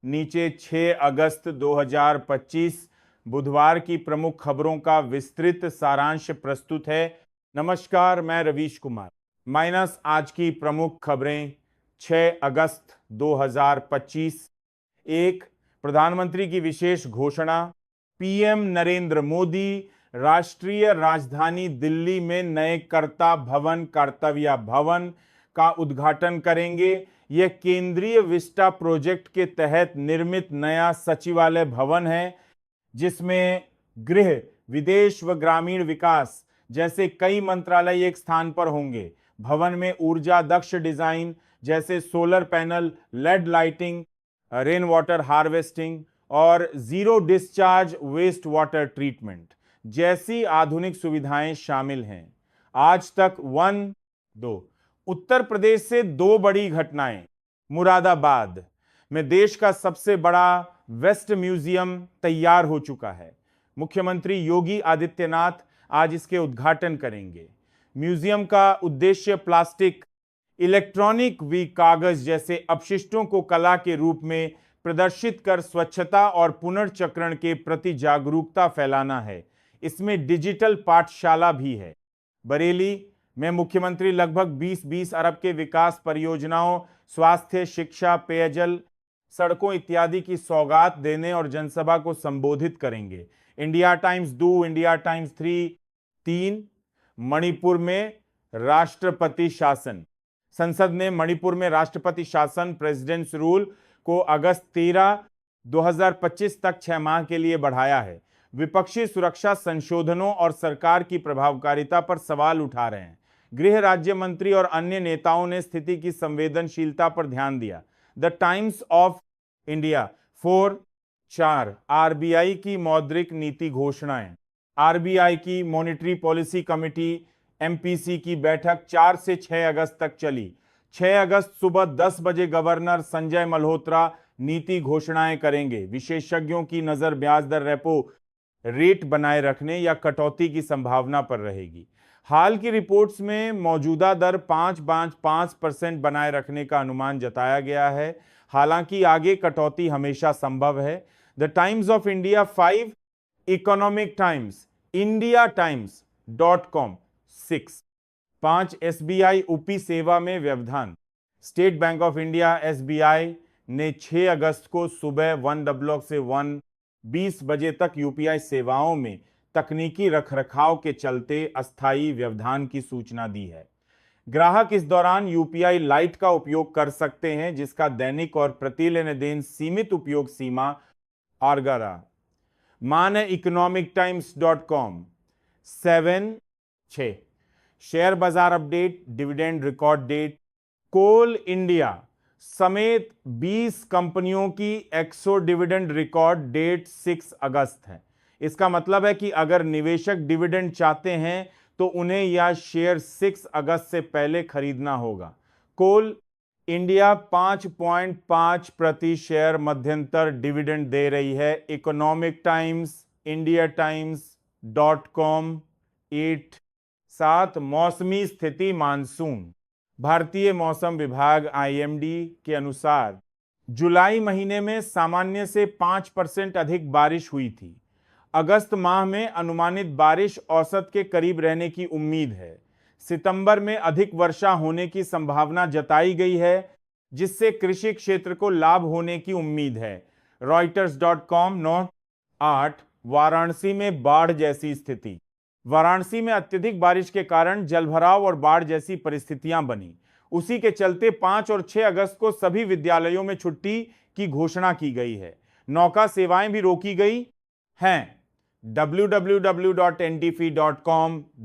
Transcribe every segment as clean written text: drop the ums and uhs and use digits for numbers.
नीचे 6 अगस्त 2025 बुधवार की प्रमुख खबरों का विस्तृत सारांश प्रस्तुत है। नमस्कार, मैं रवीश कुमार। माइनस आज की प्रमुख खबरें 6 अगस्त 2025। एक, प्रधानमंत्री की विशेष घोषणा। पीएम नरेंद्र मोदी राष्ट्रीय राजधानी दिल्ली में नए कर्तव्य भवन का उद्घाटन करेंगे। यह केंद्रीय विस्टा प्रोजेक्ट के तहत निर्मित नया सचिवालय भवन है, जिसमें गृह, विदेश व ग्रामीण विकास जैसे कई मंत्रालय एक स्थान पर होंगे। भवन में ऊर्जा दक्ष डिजाइन जैसे solar panel, LED lighting, rain water harvesting और zero discharge waste water treatment जैसी आधुनिक सुविधाएं शामिल हैं। आज तक 2 उत्तर प्रदेश से 2 बड़ी घटनाएं। मुरादाबाद में देश का सबसे बड़ा वेस्ट म्यूजियम तैयार हो चुका है। मुख्यमंत्री योगी आदित्यनाथ आज इसके उद्घाटन करेंगे। म्यूजियम का उद्देश्य प्लास्टिक, इलेक्ट्रॉनिक व कागज जैसे अपशिष्टों को कला के रूप में प्रदर्शित कर स्वच्छता और पुनर्चक्रण के प्रति जागरूकता फैलाना है। इसमें डिजिटल पाठशाला भी है। बरेली में मुख्यमंत्री लगभग 20 अरब के विकास परियोजनाओं, स्वास्थ्य, शिक्षा, पेयजल, सड़कों इत्यादि की सौगात देने और जनसभा को संबोधित करेंगे। India times 2, India times 3। Manipur में राष्ट्रपति शासन। संसद ने मणिपुर में राष्ट्रपति शासन प्रेसिडेंट्स रूल को अगस्त 13, 2025 तक 6 माह के लिए बढ़ाया है। विपक्षी सुरक्षा संशोधनों और सरकार की प्रभावकारिता पर सवाल उठा रहे हैं। गृह राज्य मंत्री और अन्य नेताओं ने स्थिति की संवेदनशीलता पर ध्यान दिया। The Times of India 4 RBI की मौद्रिक नीति घोषणाएं। आरबीआई की मॉनिटरी पॉलिसी कमेटी एमपीसी की बैठक 4 से 6 अगस्त तक चली। 6 अगस्त सुबह 10 बजे गवर्नर संजय मल्होत्रा नीति घोषणाएं करेंगे। विशेषज्ञों की नजर ब्याज दर रेपो रेट बनाए रखने या कटौती की संभावना पर रहेगी। हाल की रिपोर्ट्स में मौजूदा दर 5.5% बनाए रखने का अनुमान जताया गया है। हालांकि आगे कटौती हमेशा संभव है। The Times of India 5, Economic Times, India times dot com 6। 5 SBI UPI सेवा में व्यवधान। State Bank of India SBI ने 6 अगस्त को सुबह 1 से 20 बजे तक यूपीआई सेवाओं में तकनीकी रखरखाव के चलते अस्थायी व्यवधान की सूचना दी है। ग्राहक इस दौरान यूपीआई लाइट का उपयोग कर सकते हैं, जिसका दैनिक और प्रति लेन देन सीमित उपयोग सीमा आरगरा। मान है economictimes.com 7/6। शेयर बाजार अपडेट, डिविडेंड रिकॉर्ड डेट। कोल इंडिया समेत 20 कंपनियों की एक्सो डिविडेंड रिकॉर्ड डेट 6 अगस्त है। इसका मतलब है कि अगर निवेशक डिविडेंड चाहते हैं तो उन्हें यह शेयर 6 अगस्त से पहले खरीदना होगा। कोल इंडिया 5.5 प्रति शेयर मध्यंतर डिविडेंड दे रही है। Economic Times, India टाइम्स.com 8। 7 मौसमी स्थिति मानसून। भारतीय मौसम विभाग आईएमडी के अनुसार जुलाई महीने में सामान्य से 5% अधिक बारिश हुई थी। अगस्त माह में अनुमानित बारिश औसत के करीब रहने की उम्मीद है। सितंबर में अधिक वर्षा होने की संभावना जताई गई है, जिससे कृषि क्षेत्र को लाभ होने की उम्मीद है। Reuters.com 9/8। वाराणसी में बाढ़ जैसी स्थिति। वाराणसी में अत्यधिक बारिश के कारण जलभराव और बाढ़ जैसी परिस्थितियां बनी। उसी के चलते 5 और 6 अगस्त को सभी विद्यालयों में छुट्टी की घोषणा की गई है। नौका सेवाएं भी रोकी गई हैं। www.ntfi.com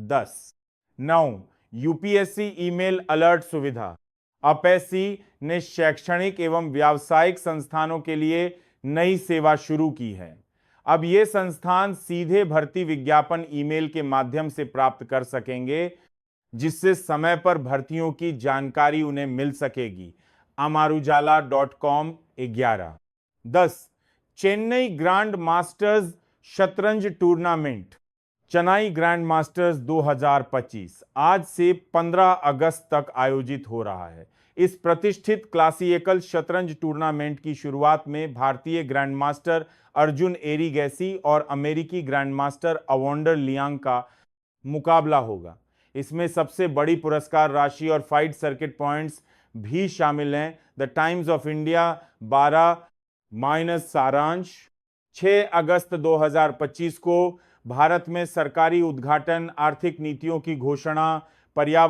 10। 9 यूपीएससी ईमेल अलर्ट सुविधा। अपएससी ने शैक्षणिक एवं व्यावसायिक संस्थानों के लिए नई सेवा शुरू की है। अब ये संस्थान सीधे भर्ती विज्ञापन ईमेल के माध्यम से प्राप्त कर सकेंगे, जिससे समय पर भर्तियों की जानकारी उन्हें मिल सकेगी। amarujala.com 11। 10 चेन्नई ग्रैंड मास्टर्स शतरंज टूर्नामेंट। चेन्नई ग्रैंड मास्टर्स 2025 आज से 15 अगस्त तक आयोजित हो रहा है। इस प्रतिष्ठित क्लासिकल शतरंज टूर्नामेंट की शुरुआत में भारतीय ग्रैंडमास्टर अर्जुन एरिगैसी और अमेरिकी ग्रैंडमास्टर अवॉन्डर लियांग का मुकाबला होगा। इसमें सबसे बड़ी पुरस्कार राशि और फाइट सर्किट पॉइंट्स भी शामिल हैं। The Times of India 12 minus सारांश 6 अगस्त 2025 को भारत में सरकारी उद्घाटन, आर्थिक नीतियों की घोषणा, पर्यावरण